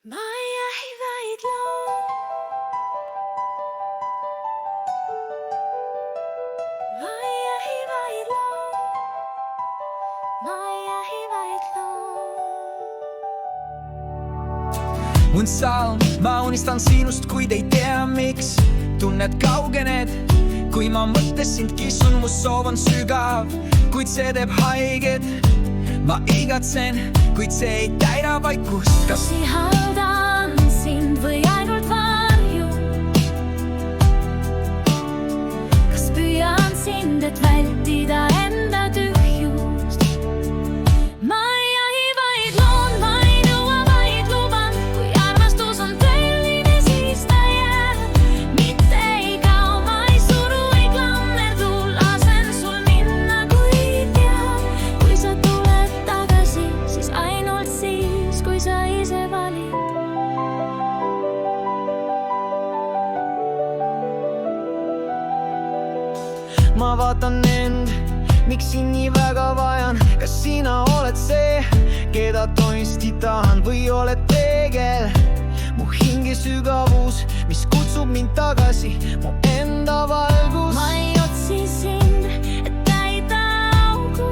Ma ei jahi, vaid loon. Ma ei jahi, vaid loon. Ma ei jahi, vaid loon. Mun salm, ma unistan sinust, kuid ei tea miks. Tunned kaugened, kui ma mõttes sind kisun. Mu soov on sügav, kuid see teeb haiget. Ma igatsen, kuid see ei täida vaikust. Kas ihaldan sind või ainult varju? Kas püüan sind, et vältida enda tühjust? Ma ei jahi, vaid loon. Ma ei nõua, vaid luban. Kui armastus on tõeline, siis ta jääb. Mitte ei kao, ma ei suru, ei klammerdu. Lasen sul minna, kui tean. Kui sa tuled tagasi, siis ainult siis, kui sa ise valid. Ma vaatan end, miks sind nii väga vajan. Kas sina oled see, keda toisti tahan, või oled peegel? Mu hinge sügavus, mis kutsub mind tagasi, mu enda valgus. Ma ei otsi sind, et täida augu.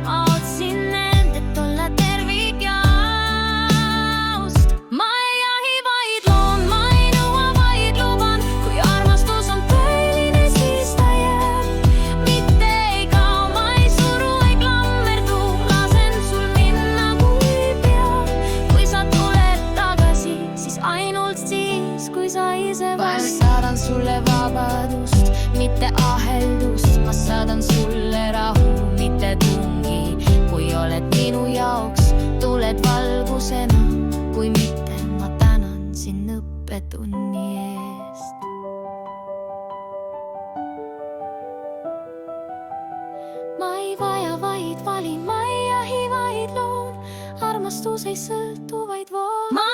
Ma otsin end, et olla tervik ja aust. Ma ei jahi, vaid loon. Ma ei nõua, vaid luban. Kui armastus on tõeline, siis ta jääb. Mitte ei kao, ma ei suru, ei klammerdu. Lasen sul minna, kui peab. Kui sa tuled tagasi, siis ainult siis, kui sa ise Ma valid. saadan sulle vabadust, mitte aheldust. Ma saadan sulle rahu, mitte tungi. Kui oled minu jaoks, tuled valgusena. Kui mitte, ma tänan sind õppetunni eest. Ma ei vaja, vaid valin. Ma ei jahi, vaid loon. Armastus ei sõltu, vaid vool. Ma